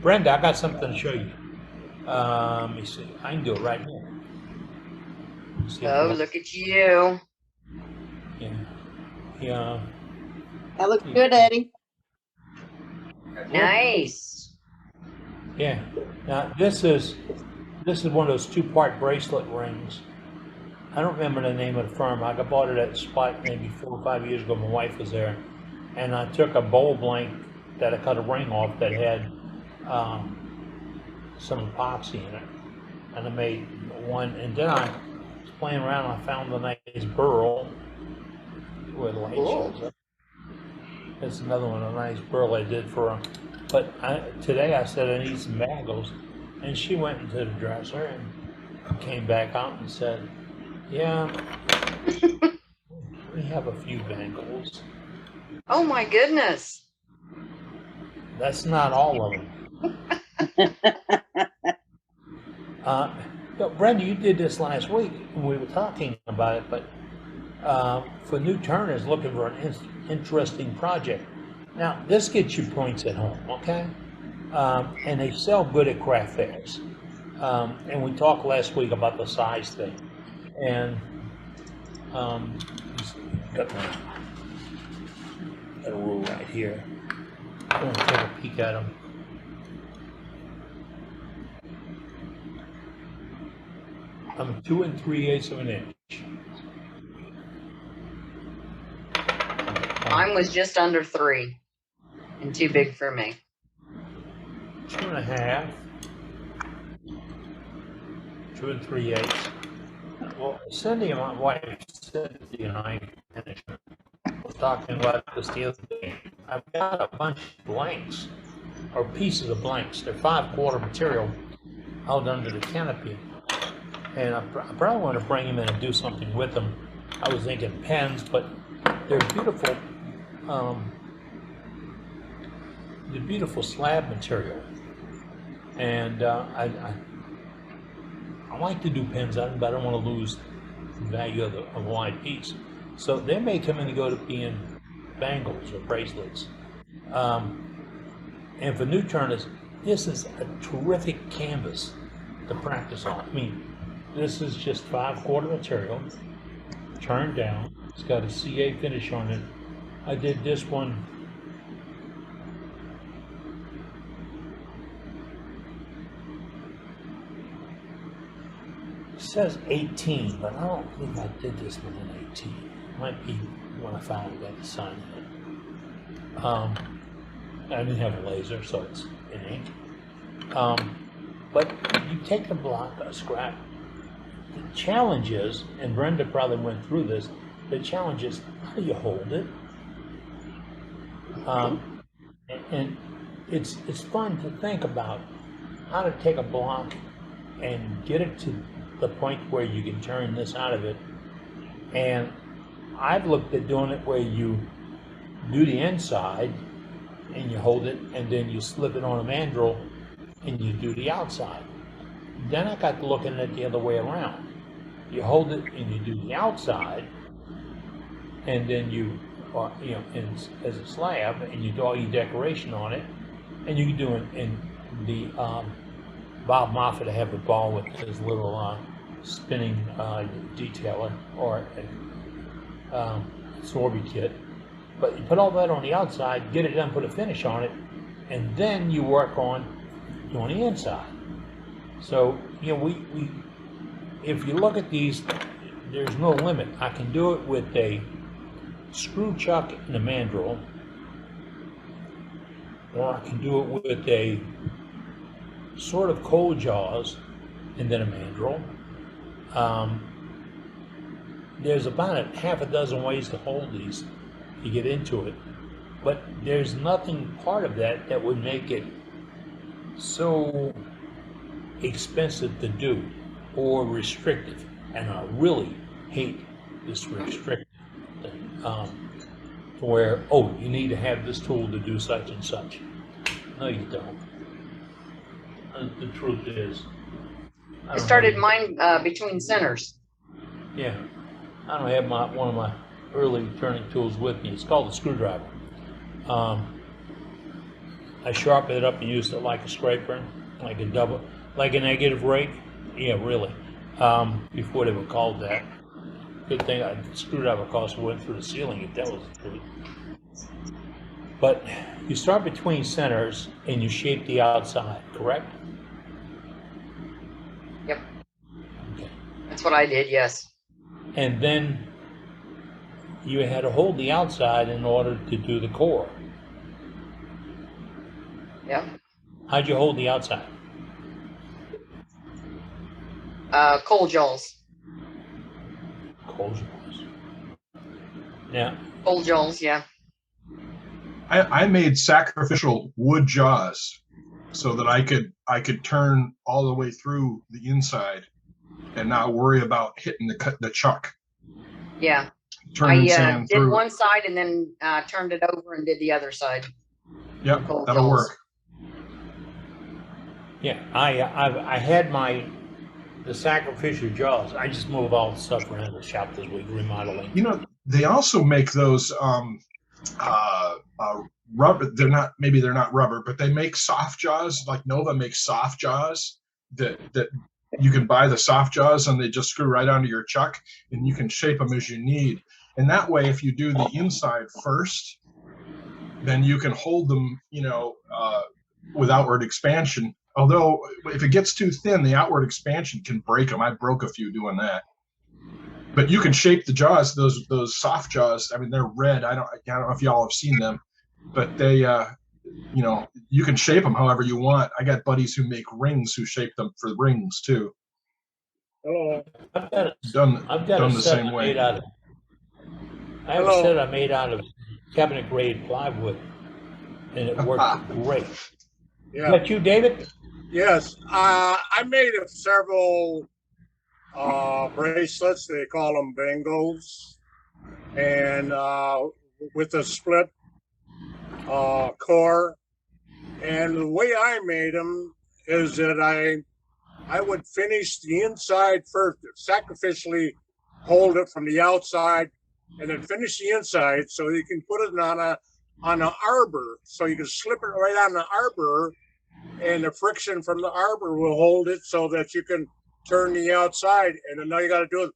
Brenda, I got something to show you. Let me see. I can do it right here. See if Oh, it'll. look at you. Yeah. Yeah. That looks good, Eddie. Nice. Yeah. Now this is one of those two-part bracelet rings. I don't remember the name of the firm. I got bought it at Spot maybe 4 or 5 years ago. My wife was there, and I took a bowl blank that I cut a ring off that had some epoxy in it, and I made one. And then I was playing around. And I found a nice burl where the light shows up. That's another one, a nice burl I did for her. But today I said I need some bangles, and she went into the dresser and came back out and said, "Yeah, we have a few bangles. Oh my goodness. That's not all of them." But Brenda, you did this last week, and we were talking about it. But for new turners looking for an interesting project, now this gets you points at home, okay? And they sell good at craft fairs. And we talked last week about the size thing, and got a rule right here. I'm going to take a peek at them. I'm 2 3/8 of an inch. Mine was just under 3 and too big for me. 2 1/2. 2 3/8. Well, Cindy and my wife, Cindy and I, were talking about this the other day. I've got a bunch of blanks, or pieces of blanks. They're 5/4 material out under the canopy. And I probably want to bring them in and do something with them. I was thinking pens, but they're beautiful. The beautiful slab material, and I like to do pens on them, but I don't want to lose the value of a wide piece. So they may come in and go to being bangles or bracelets. And for new turners, this is a terrific canvas to practice on. I mean, this is just 5/4 material, turned down. It's got a CA finish on it. I did this one. It says 18, but I don't think I did this one in 18. It might be when I finally got the sign in. I didn't have a laser, so it's in ink. But you take the block, a scrap. The challenge is, and Brenda probably went through this, the challenge is, how do you hold it? And it's fun to think about how to take a block and get it to the point where you can turn this out of it. And I've looked at doing it where you do the inside and you hold it, and then you slip it on a mandrel and you do the outside. Then I got to looking at it the other way around. You hold it and you do the outside, and then you know, as a slab, and you do all your decoration on it, and you can do it in the Bob Moffat. I have a ball with his little spinning detailer or a Sorby kit. But you put all that on the outside, get it done, put a finish on it, and then you work on doing the inside. So, you know, if you look at these, there's no limit. I can do it with a screw chuck and a mandrel, or I can do it with a sort of cold jaws and then a mandrel. There's about a half a dozen ways to hold these to get into it, but there's nothing part of that that would make it so expensive to do or restrictive. And I really hate this restrictive thing, where, oh, you need to have this tool to do such and such. No, you don't. The truth is, I started mine between centers. Yeah, I don't have one of my early turning tools with me. It's called a screwdriver. I sharpened it up and used it like a scraper, like a negative rake. Yeah, really. Before they were called that. Good thing I screwdriver cost went through the ceiling if that was true. But you start between centers and you shape the outside, correct? Yep, Okay. that's what I did. Yes. And then you had to hold the outside in order to do the core. Yep. How'd you hold the outside? Coal jaws. Cold jaws. Now, Coal jaws. Yeah. I made sacrificial wood jaws so that I could turn all the way through the inside and not worry about hitting the chuck. Yeah. Turning I sand did through. one side and then turned it over and did the other side. Yep, Coal that'll jaws. work. yeah, I had the sacrificial jaws. I just move all the stuff around the shop this week, remodeling. You know, they also make those rubber. Maybe they're not rubber, but they make soft jaws. Like Nova makes soft jaws that you can buy the soft jaws and they just screw right onto your chuck and you can shape them as you need. And that way, if you do the inside first, then you can hold them, with outward expansion. Although if it gets too thin, the outward expansion can break them. I broke a few doing that. But you can shape the jaws, those soft jaws. I mean, they're red. I don't know if y'all have seen them, but they, you can shape them however you want. I got buddies who make rings who shape them for rings too. Hello. I've got Done a the set same I way. made out of. I have a set I made out of cabinet grade plywood, and it worked great. Yeah. Is that you, David? Yes. I made several bracelets. They call them bangles, and with a split core. And the way I made them is that I would finish the inside first, sacrificially hold it from the outside, and then finish the inside so you can put it on an arbor. So you can slip it right on the arbor, and the friction from the arbor will hold it so that you can turn the outside. And then all you got to do is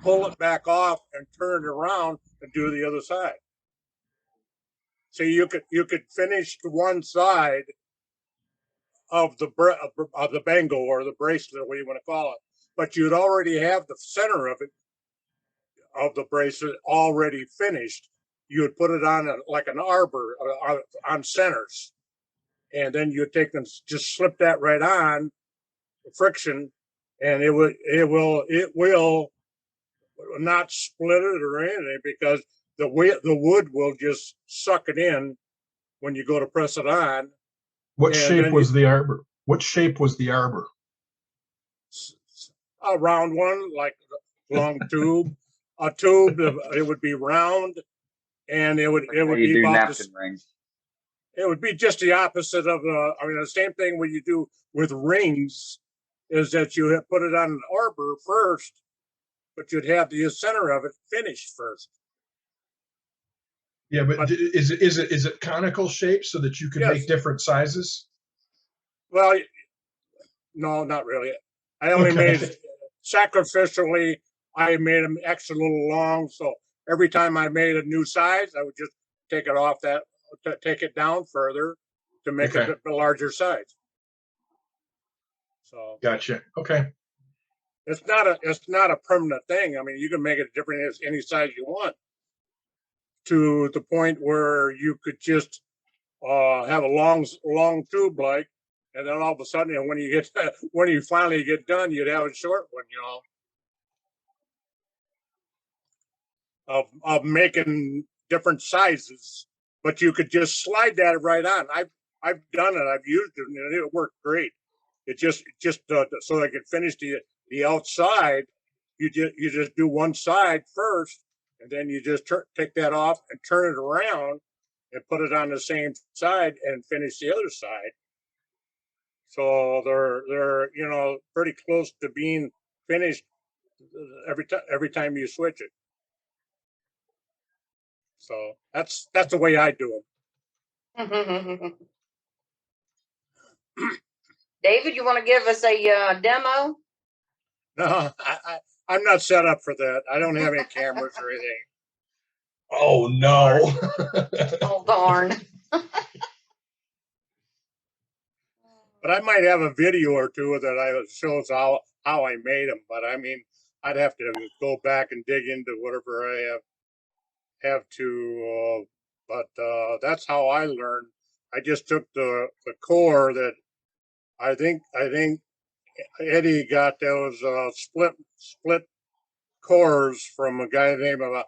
pull it back off and turn it around and do the other side. So you could finish the one side of the bangle or the bracelet, what you want to call it, but you'd already have the center of it, of the bracelet, already finished. You would put it on like an arbor on centers, and then you take and just slip that right on friction, and it will not split it or anything, because the wood will just suck it in when you go to press it on. What shape was the arbor? What shape was the arbor? A round one, like a long tube. A tube, it would be round, and it would be about this. It would be just the opposite of the same thing what you do with rings, is that you put it on an arbor first, but you'd have the center of it finished first. Yeah, but is it conical shape so that you can make different sizes? Well, no, not really. I only made sacrificially. I made them extra little long, so every time I made a new size, I would just take it off take it down further to make it a larger size. So gotcha. Okay. It's not a permanent thing. I mean, you can make it different as any size you want, to the point where you could just have a long tube like, and then all of a sudden, when you finally get done, you'd have a short one, of making different sizes, but you could just slide that right on. I've done it. I've used it, and it worked great. It just so I could finish the outside. You just do one side first, and then you just take that off and turn it around and put it on the same side and finish the other side. So they're pretty close to being finished every time you switch it. So that's the way I do it. David, you want to give us a demo? No, I'm not set up for that. I don't have any cameras or anything. Oh no. Oh, darn. But I might have a video or two that shows how I made them. But I mean, I'd have to go back and dig into whatever I have to. But that's how I learned. I just took the core that I think Eddie got those split cores from a guy named a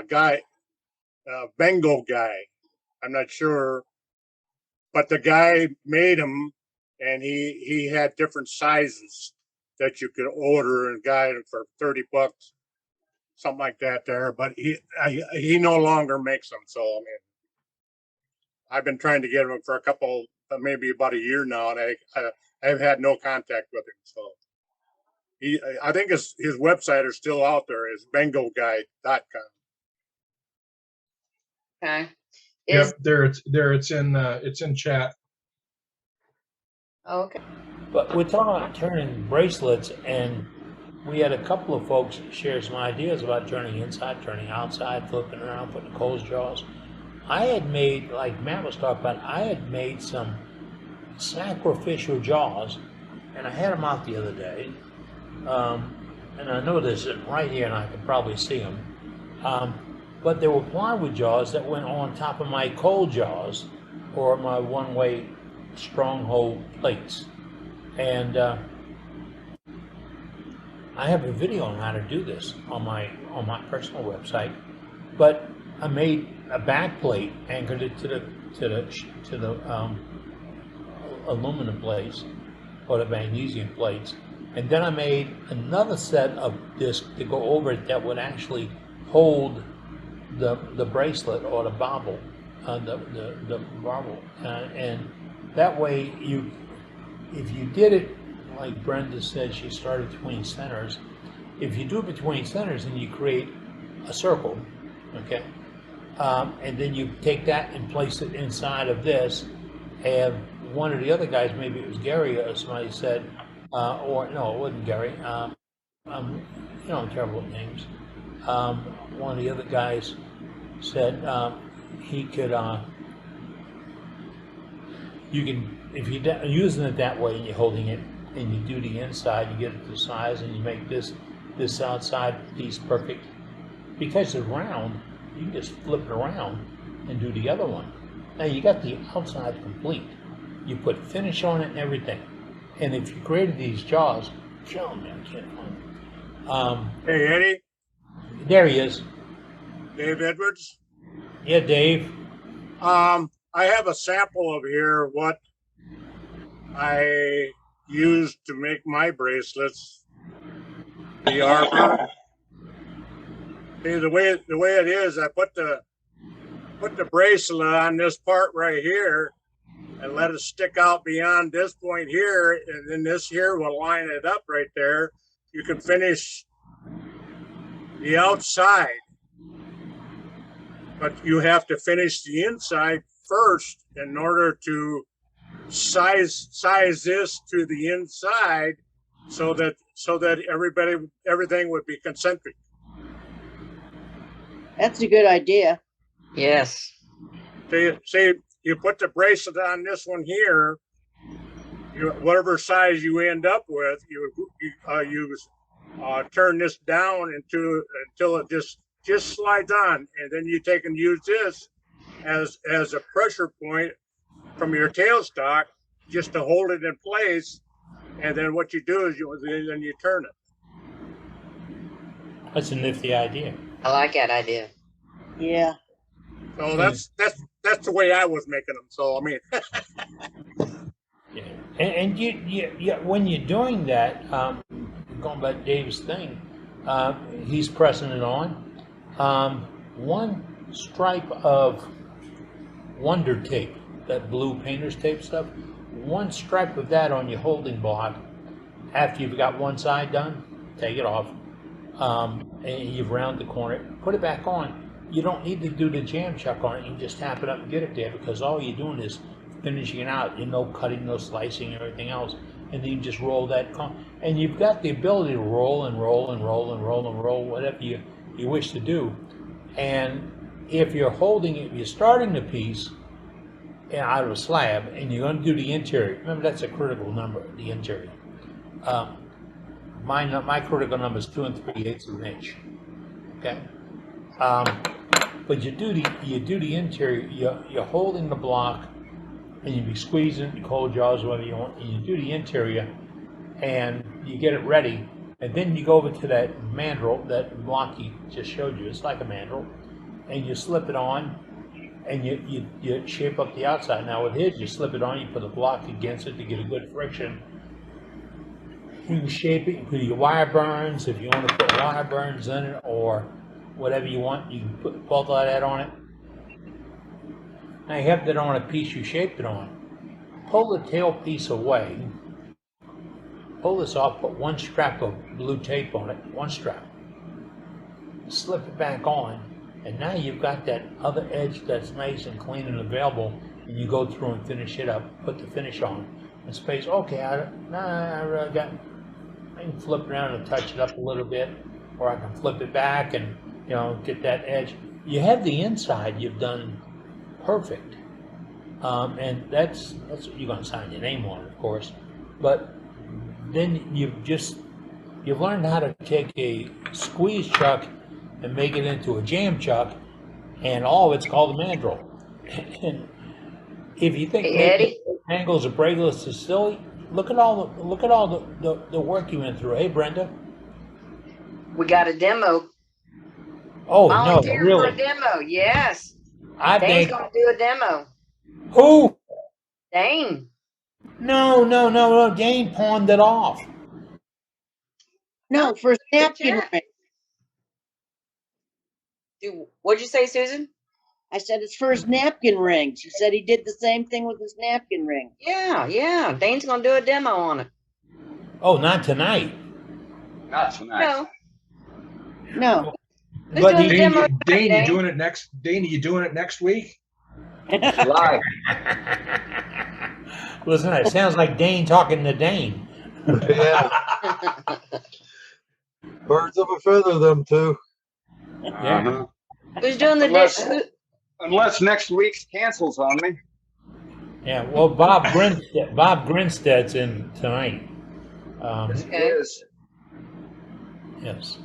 guy Bengal guy. I'm not sure, but the guy made them, and he had different sizes that you could order and guide them for $30, something like that. There, but he no longer makes them. So I mean, I've been trying to get him for maybe about a year now, and I've had no contact with him. So I think his website is still out there. Is bengalguy.com. Okay. Yep, it's in chat. Okay. But we're talking about turning bracelets, and we had a couple of folks share some ideas about turning inside, turning outside, flipping around, putting closed jaws. I had made, like Matt was talking about, I had made some sacrificial jaws, and I had them out the other day. And I know this is right here, and I can probably see them. But there were plywood jaws that went on top of my cold jaws, or my one-way stronghold plates. And I have a video on how to do this on my personal website. But I made a back plate, anchored it to the aluminum plates or the magnesium plates, and then I made another set of discs to go over it that would actually hold the bracelet or the bauble, the bauble, and that way if you did it like Brenda said, she started between centers. If you do it between centers, then you create a circle, okay, and then you take that and place it inside of this. And one of the other guys, maybe it was Gary or somebody said, or no, it wasn't Gary. I'm terrible at names. One of the other guys said he could, you can, if you're using it that way and you're holding it and you do the inside, you get it to size and you make this outside piece perfect. Because it's round, you can just flip it around and do the other one. Now you got the outside complete. You put finish on it and everything. And if you created these jaws, show me, I can't find them. Hey, Eddie. There he is. Dave Edwards. Yeah, Dave. I have a sample of here what I used to make my bracelets. The arbor. See, the way it is, I put the bracelet on this part right here and let it stick out beyond this point here, and then this here will line it up right there. You can finish the outside, but you have to finish the inside first in order to size this to the inside so that everything would be concentric. That's a good idea. Yes. See, you put the bracelet on this one here, whatever size you end up with, you turn this down until it just slides on, and then you take and use this as a pressure point from your tailstock just to hold it in place, and then what you do is you turn it. That's a nifty idea. I like that idea. Yeah. So that's the way I was making them. So I mean, Yeah. And you when you're doing that, going back to Dave's thing, he's pressing it on. One stripe of Wonder tape, that blue painter's tape stuff, one stripe of that on your holding block, after you've got one side done, take it off, and you've rounded the corner, put it back on. You don't need to do the jam chuck on it. You can just tap it up and get it there, because all you're doing is finishing it out. No cutting, no slicing, everything else. And then you just roll that, and you've got the ability to roll and roll and roll and roll and roll, whatever you wish to do. And if you're holding it, you're starting the piece out of a slab, and you're going to do the interior. Remember, that's a critical number, the interior. My critical number is 2 3/8 of an inch. Okay, but you do the interior. You're holding the block, and you be squeezing the cold jaws, whatever you want, and you do the interior, and you get it ready, and then you go over to that mandrel, that block he just showed you. It's like a mandrel, and you slip it on, and you shape up the outside. Now with his, you slip it on, you put a block against it to get a good friction. You can shape it, you put your wire burns, if you want to put wire burns in it, or whatever you want, you can put both of that on it. Now you have that on a piece you shaped it on. Pull the tail piece away, pull this off, put one strap of blue tape on it, one strap. Slip it back on, and now you've got that other edge that's nice and clean and available, and you go through and finish it up, put the finish on. And space, okay, I can flip around and touch it up a little bit, or I can flip it back and, get that edge. You have the inside you've done perfect. And that's what you're going to sign your name on, of course. But then you've learned how to take a squeeze chuck and make it into a jam chuck, and all of it's called a mandrel. And if you think angles or bracelets is silly, look at all the work you went through. Hey, Brenda. We got a demo. Oh no, Volunteer really? for a demo, yes. I Dane's think. gonna do a demo. Who? Dane. No. Dane pawned it off. No, for napkin ring. What'd you say, Susan? I said it's for his napkin rings. He said he did the same thing with his napkin ring. Yeah. Dane's gonna do a demo on it. Oh, not tonight. Not tonight. No. Let's do a Dane, demo Dane, tonight, you doing it next? Dane, you doing it next week? Live. Listen, it sounds like Dane talking to Dane. Yeah. Birds of a feather, them two. Yeah. Who's doing the Unless next week's cancels on me. Yeah. Well, Bob Grinstead's in tonight. It is. Yes.